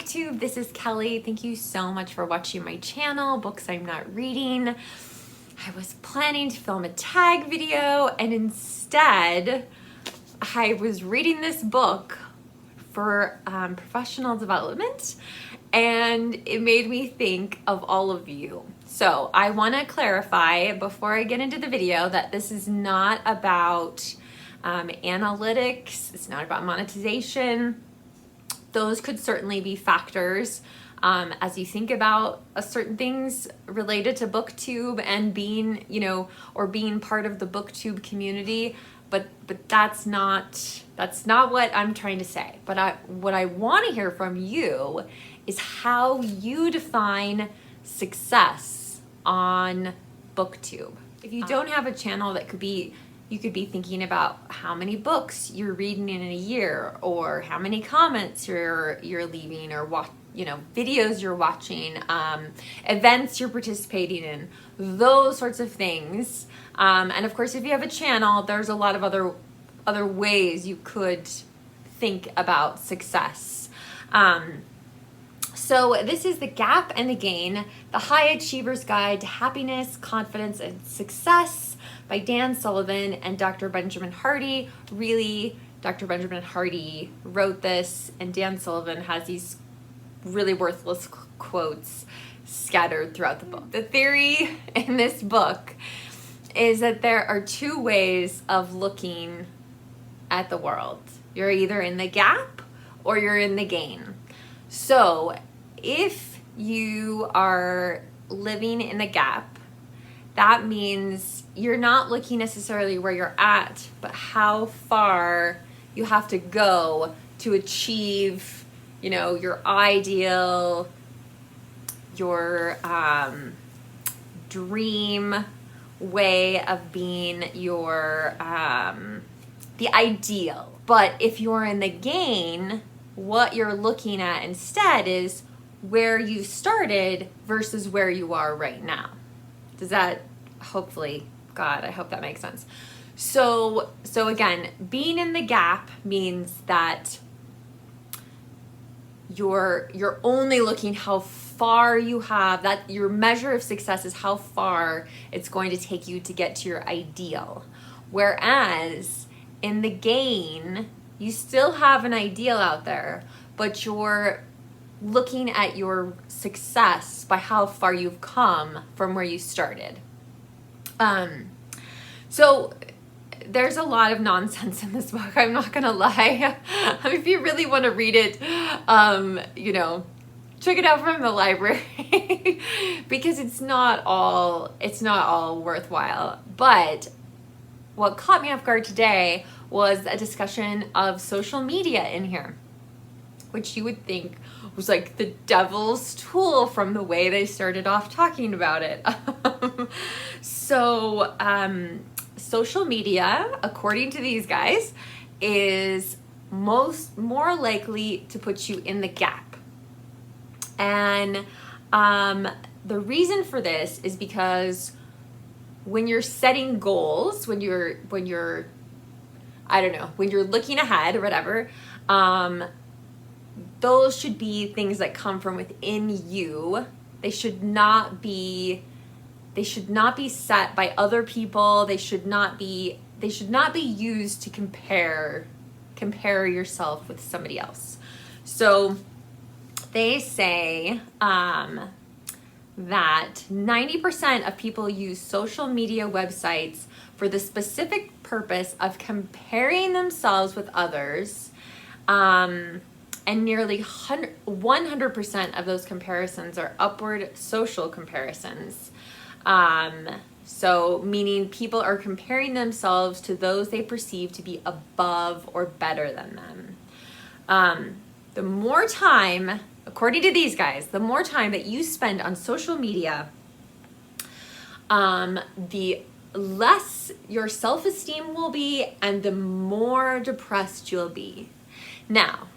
Booktube. This is Kelly. Thank you so much for watching my channel, Books I'm Not Reading. I was planning to film a tag video, and instead I was reading this book for professional development, and it made me think of all of you. So I want to clarify before I get into the video that this is not about analytics. It's not about monetization. Those could certainly be factors as you think about certain things related to Booktube and being, or being part of the Booktube community. But that's not what I'm trying to say. But what I want to hear from you is how you define success on Booktube. If you don't have a channel, you could be thinking about how many books you're reading in a year, or how many comments you're leaving, or videos you're watching, events you're participating in, those sorts of things. And of course, if you have a channel, there's a lot of other ways you could think about success. So this is The Gap and the Gain, The High Achiever's Guide to Happiness, Confidence, and Success by Dan Sullivan and Dr. Benjamin Hardy. Really, Dr. Benjamin Hardy wrote this, and Dan Sullivan has these really worthless quotes scattered throughout the book. The theory in this book is that there are two ways of looking at the world. You're either in the gap or you're in the gain. So if you are living in the gap, that means you're not looking necessarily where you're at, but how far you have to go to achieve, your ideal, your dream way of being your, the ideal. But if you're in the gain, what you're looking at instead is where you started versus where you are right now. Does that, hopefully, God, I hope that makes sense. So again, being in the gap means that you're only looking how far you have, that your measure of success is how far it's going to take you to get to your ideal. Whereas in the gain, you still have an ideal out there, but you're looking at your success by how far you've come from where you started. So there's a lot of nonsense in this book, I'm not gonna lie. If you really want to read it, check it out from the library because it's not all worthwhile. But what caught me off guard today was a discussion of social media in here, which you would think was like the devil's tool from the way they started off talking about it. Social media, according to these guys, is more likely to put you in the gap. And the reason for this is because when you're setting goals, when you're looking ahead or whatever, those should be things that come from within you. They should not be set by other people. They should not be used to compare yourself with somebody else. So they say that 90% of people use social media websites for the specific purpose of comparing themselves with others, and nearly 100% of those comparisons are upward social comparisons. So meaning people are comparing themselves to those they perceive to be above or better than them. The more time, according to these guys, the more time that you spend on social media, the less your self-esteem will be and the more depressed you'll be. Now,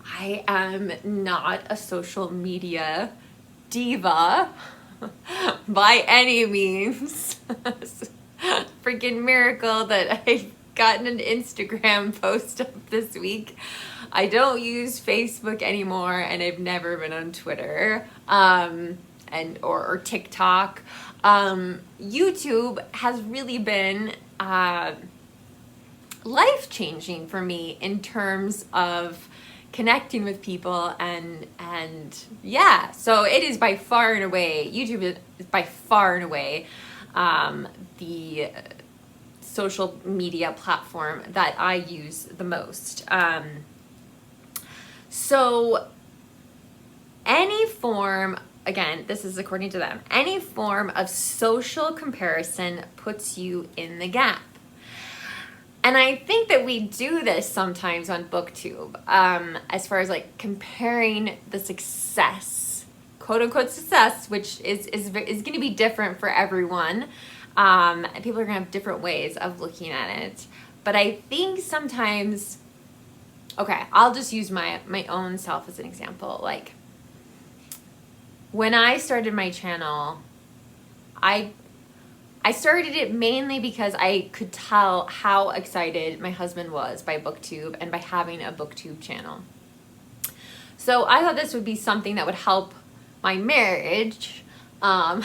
I am not a social media diva by any means. Freaking miracle that I've gotten an Instagram post up this week. I don't use Facebook anymore, and I've never been on Twitter or TikTok. YouTube has really been life-changing for me in terms of connecting with people and yeah, so it is by far and away, YouTube is by far and away the social media platform that I use the most. So any form, again, this is according to them, any form of social comparison puts you in the gap. And I think that we do this sometimes on Booktube, as far as like comparing the success, quote unquote success, which is going to be different for everyone. People are going to have different ways of looking at it. But I think sometimes, okay, I'll just use my own self as an example. Like, when I started my channel, I started it mainly because I could tell how excited my husband was by Booktube and by having a Booktube channel. So I thought this would be something that would help my marriage, and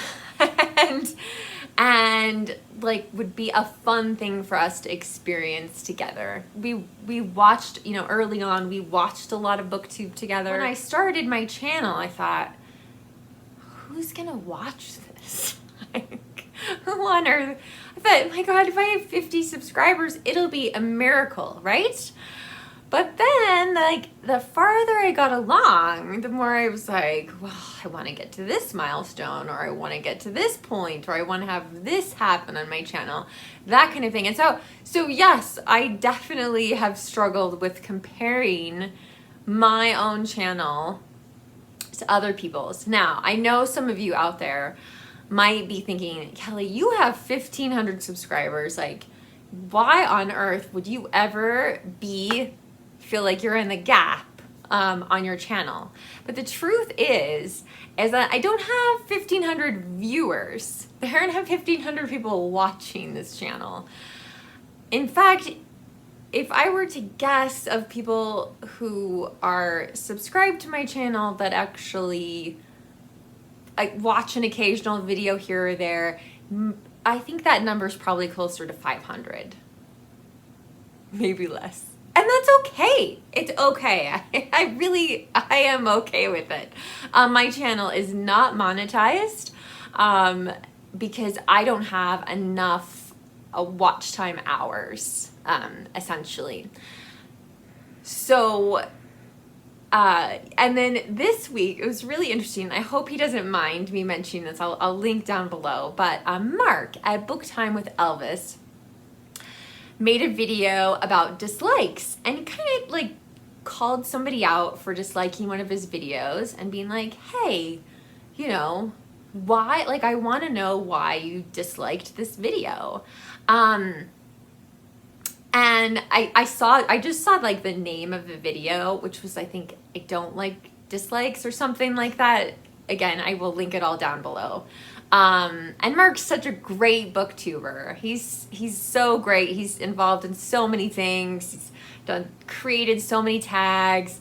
like would be a fun thing for us to experience together. We watched, early on, we watched a lot of Booktube together. When I started my channel, I thought, who's gonna watch this? Who on earth? I thought, my God, if I have 50 subscribers, it'll be a miracle, right? But then, like, the farther I got along, the more I was like, well, I want to get to this milestone, or I want to get to this point, or I want to have this happen on my channel, that kind of thing. And so yes, I definitely have struggled with comparing my own channel to other people's. Now, I know some of you out there might be thinking, Kelly, you have 1,500 subscribers. Like, why on earth would you ever feel like you're in the gap on your channel? But the truth is that I don't have 1,500 viewers. There aren't 1,500 people watching this channel. In fact, if I were to guess of people who are subscribed to my channel that actually watch an occasional video here or there, I think that number's probably closer to 500. Maybe less. And that's okay. It's okay. I am okay with it. My channel is not monetized because I don't have enough watch time hours, essentially. So, and then this week, it was really interesting. I hope he doesn't mind me mentioning this. I'll link down below. But Mark at Book Time with Elvis made a video about dislikes and kind of like called somebody out for disliking one of his videos and being like, hey, why? Like, I want to know why you disliked this video. And I just saw like the name of the video, which was, I think, I don't like dislikes or something like that. Again, I will link it all down below. And Mark's such a great booktuber. He's so great. He's involved in so many things. He's created so many tags.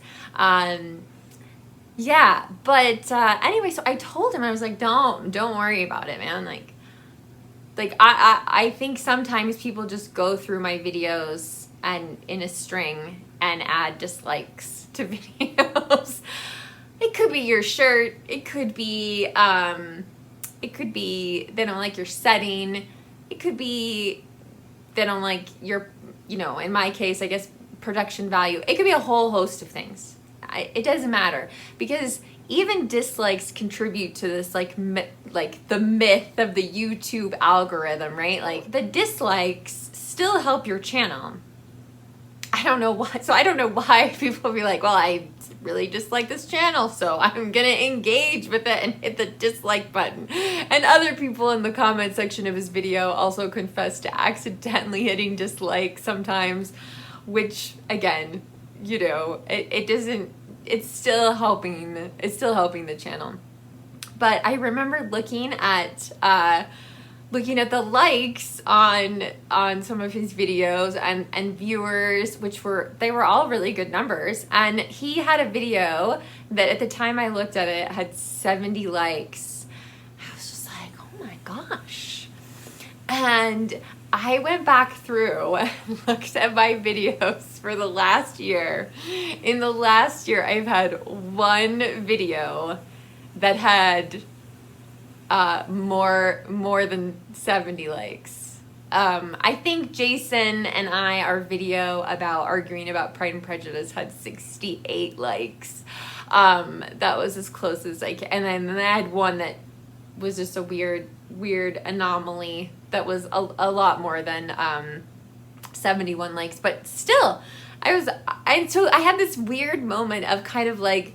Yeah, but anyway, so I told him, I was like, don't worry about it, man. Like I think sometimes people just go through my videos and in a string and add dislikes to videos. It could be your shirt. It could be they don't like your setting. It could be they don't like your, in my case, I guess, production value. It could be a whole host of things. It doesn't matter, because even dislikes contribute to this like the myth of the YouTube algorithm, right? Like, the dislikes still help your channel. I don't know why. So I don't know why people be like, well, I really dislike this channel, so I'm gonna engage with it and hit the dislike button. And other people in the comment section of his video also confess to accidentally hitting dislike sometimes, which, again, it doesn't, it's still helping the channel. But I remember looking at looking at the likes on some of his videos and viewers, which they were all really good numbers. And he had a video that at the time I looked at it had 70 likes. I was just like, oh my gosh. And I went back through and looked at my videos for the last year. In the last year, I've had one video that had more than 70 likes. I think Jason and our video about arguing about Pride and Prejudice had 68 likes. That was as close as I can. And then I had one that was just a weird anomaly that was a lot more than 71 likes. But still, so I had this weird moment of kind of like,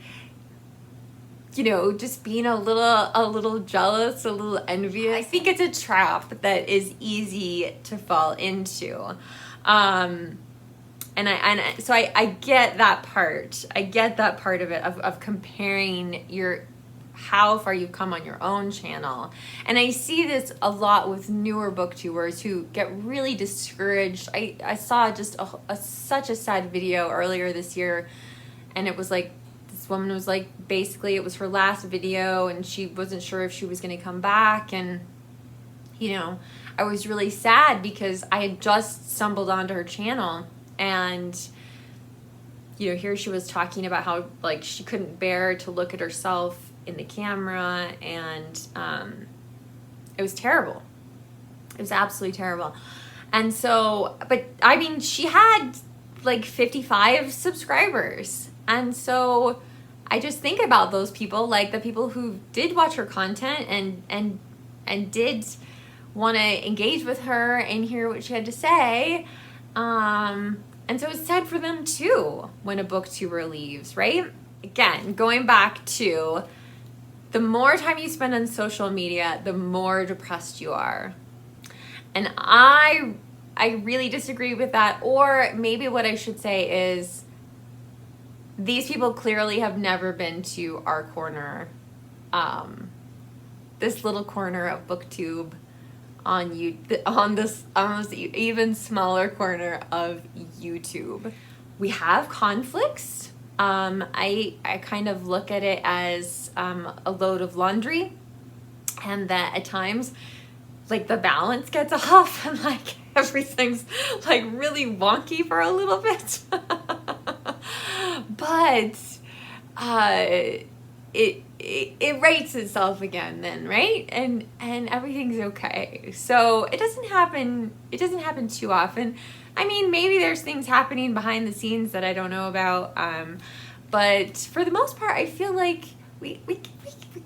you know, just being a little jealous, a little envious. I think it's a trap that is easy to fall into. So I get that part. I get that part of it, of comparing how far you've come on your own channel. And I see this a lot with newer booktubers who get really discouraged. I saw just such a sad video earlier this year, and it was like, this woman was like, basically it was her last video and she wasn't sure if she was going to come back. And, you know, I was really sad because I had just stumbled onto her channel, and, you know, here she was talking about how like she couldn't bear to look at herself in the camera, and it was terrible. It was absolutely terrible. And so, but I mean, she had like 55 subscribers. And so I just think about those people, like the people who did watch her content and did want to engage with her and hear what she had to say. And so it's sad for them too when a booktuber leaves, right? Again, going back to the more time you spend on social media, the more depressed you are. And I really disagree with that. Or maybe what I should say is, these people clearly have never been to our corner, this little corner of Booktube on this even smaller corner of YouTube. We have conflicts. I kind of look at it as a load of laundry, and that at times, like, the balance gets off and like everything's like really wonky for a little bit. But it rights itself again then, right? And everything's okay. So it doesn't happen too often. I mean, maybe there's things happening behind the scenes that I don't know about. But for the most part, I feel like we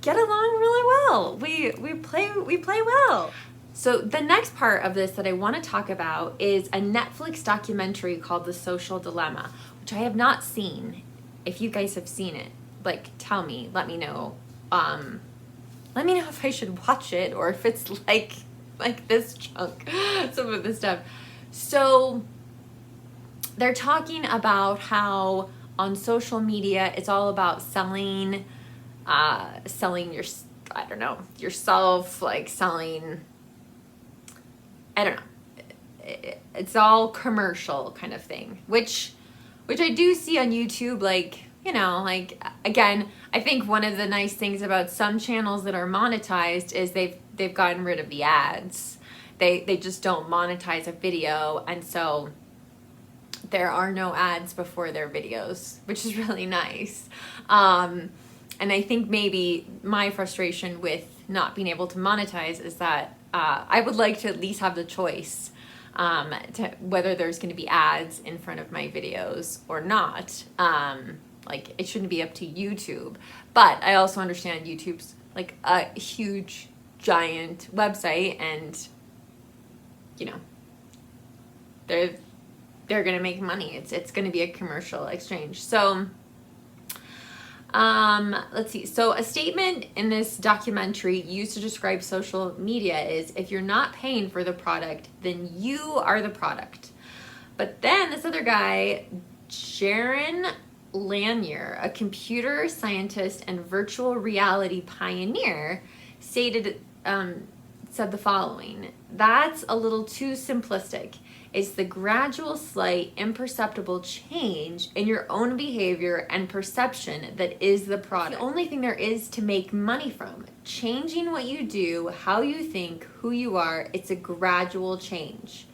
get along really well. We play well. So the next part of this that I want to talk about is a Netflix documentary called The Social Dilemma, which I have not seen. If you guys have seen it, like, tell me, let me know. Let me know if I should watch it, or if it's like this chunk, some of this stuff. So they're talking about how on social media, it's all about selling yourself, like selling, I don't know. It's all commercial kind of thing, which I do see on YouTube, like, you know, like, again, I think one of the nice things about some channels that are monetized is they've gotten rid of the ads. They just don't monetize a video, and so there are no ads before their videos, which is really nice. And I think maybe my frustration with not being able to monetize is that I would like to at least have the choice to whether there's going to be ads in front of my videos or not. Like, it shouldn't be up to YouTube. But I also understand YouTube's like a huge, giant website, and, you know, they're going to make money. It's going to be a commercial exchange. So let's see. So a statement in this documentary used to describe social media is, if you're not paying for the product, then you are the product. But then this other guy, Jaron Lanier, a computer scientist and virtual reality pioneer, stated said the following: "That's a little too simplistic. It's the gradual, slight, imperceptible change in your own behavior and perception that is the product. The only thing there is to make money from. Changing what you do, how you think, who you are, it's a gradual change.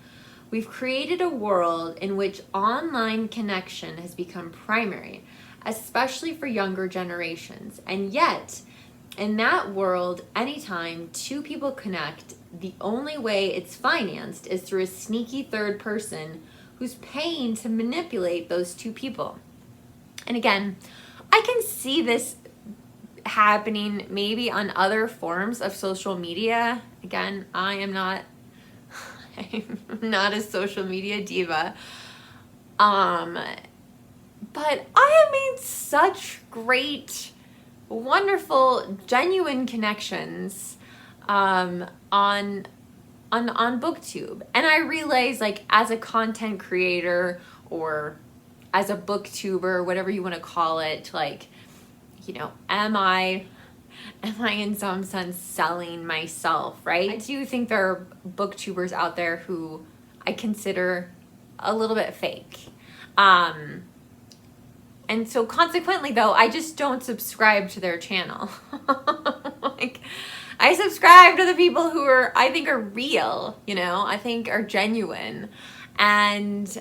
We've created a world in which online connection has become primary, especially for younger generations. And yet, in that world, anytime two people connect, the only way it's financed is through a sneaky third person who's paying to manipulate those two people." And again, I can see this happening maybe on other forms of social media. Again, I'm not a social media diva. But I have made such great, wonderful, genuine connections on Booktube. And I realize, like, as a content creator or as a booktuber, whatever you want to call it, like, you know, am I in some sense selling myself, right? I do think there are booktubers out there who I consider a little bit fake. And so consequently, though, I just don't subscribe to their channel. Like, I subscribe to the people who I think are real, you know, I think are genuine. And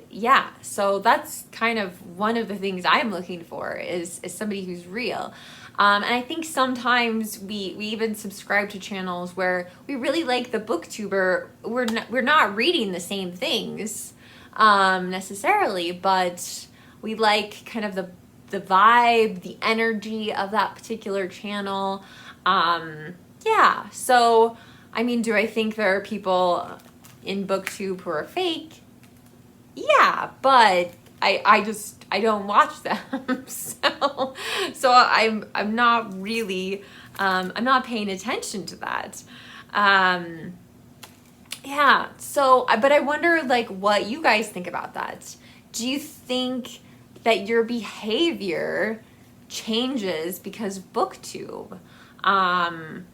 yeah, so that's kind of one of the things I'm looking for is somebody who's real. And I think sometimes we even subscribe to channels where we really like the booktuber. We're not reading the same things necessarily, but we like kind of the vibe, the energy of that particular channel. Yeah, so I mean, do I think there are people in Booktube who are fake? Yeah, but I don't watch them. so I'm not really I'm not paying attention to that. Yeah, so but I wonder, like, what you guys think about that. Do you think that your behavior changes because of Booktube? And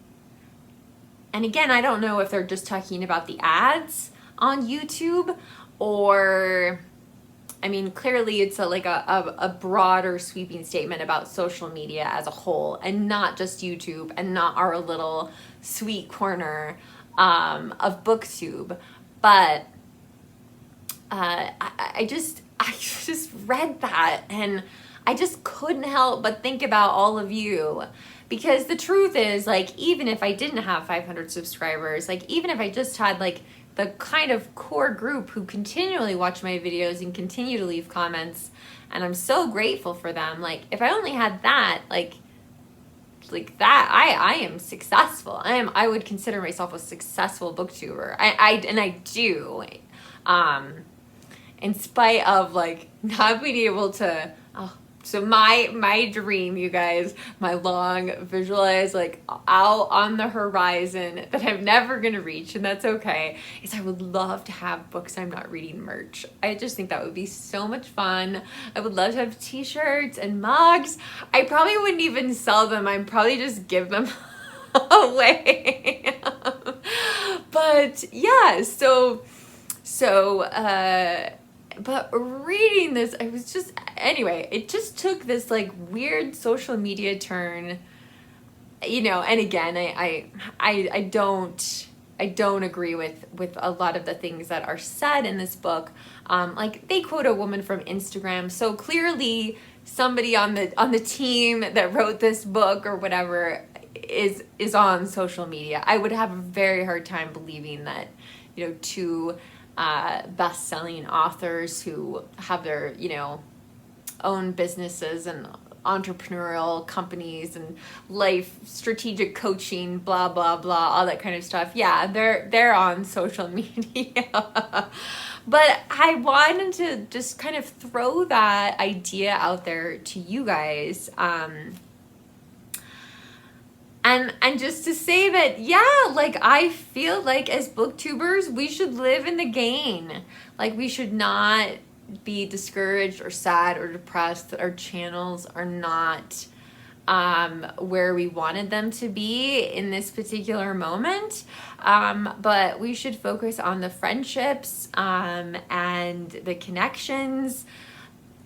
again, I don't know if they're just talking about the ads on YouTube, or, I mean, clearly it's a broader sweeping statement about social media as a whole, and not just YouTube, and not our little sweet corner of Booktube. But I just read that, and I just couldn't help but think about all of you. Because the truth is, like, even if I didn't have 500 subscribers, like, even if I just had, like, the kind of core group who continually watch my videos and continue to leave comments, and I'm so grateful for them, like, if I only had that, like that, I am successful. I would consider myself a successful booktuber. I do. In spite of, like, not being able to, so my dream, you guys, my long visualized, like, out on the horizon that I'm never gonna reach, and that's okay, is I would love to have Books I'm Not Reading merch. I just think that would be so much fun. I would love to have t-shirts and mugs. I probably wouldn't even sell them. I'd probably just give them away. But yeah, but reading this, I was just, anyway, it just took this, like, weird social media turn, you know. And again, I don't agree with a lot of the things that are said in this book. Like, they quote a woman from Instagram, so clearly somebody on the team that wrote this book or whatever is on social media. I would have a very hard time believing that, you know, two best-selling authors who have their, you know, own businesses and entrepreneurial companies and life strategic coaching, blah blah blah, all that kind of stuff. Yeah, they're on social media. But I wanted to just kind of throw that idea out there to you guys. And just to say that, yeah, like, I feel like as booktubers, we should live in the gain. Like, we should not be discouraged or sad or depressed that our channels are not where we wanted them to be in this particular moment. But we should focus on the friendships and the connections.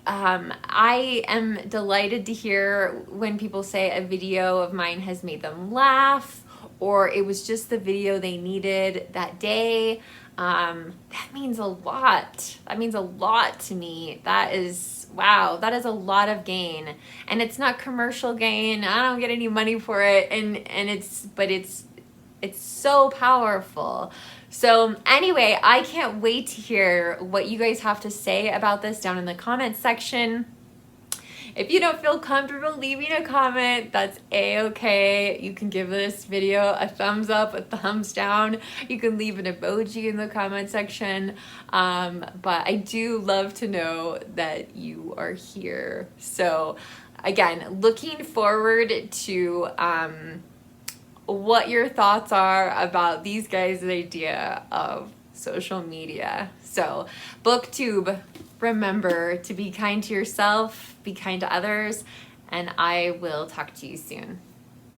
I am delighted to hear when people say a video of mine has made them laugh, or it was just the video they needed that day. That means a lot. That means a lot to me. That is, wow, that is a lot of gain. And it's not commercial gain. I don't get any money for it. But it's so powerful. So anyway, I can't wait to hear what you guys have to say about this down in the comments section. If you don't feel comfortable leaving a comment, that's a-okay. You can give this video a thumbs up, a thumbs down. You can leave an emoji in the comment section. But I do love to know that you are here. So again, looking forward to what your thoughts are about these guys' idea of social media. So Booktube, remember to be kind to yourself, be kind to others, and I will talk to you soon.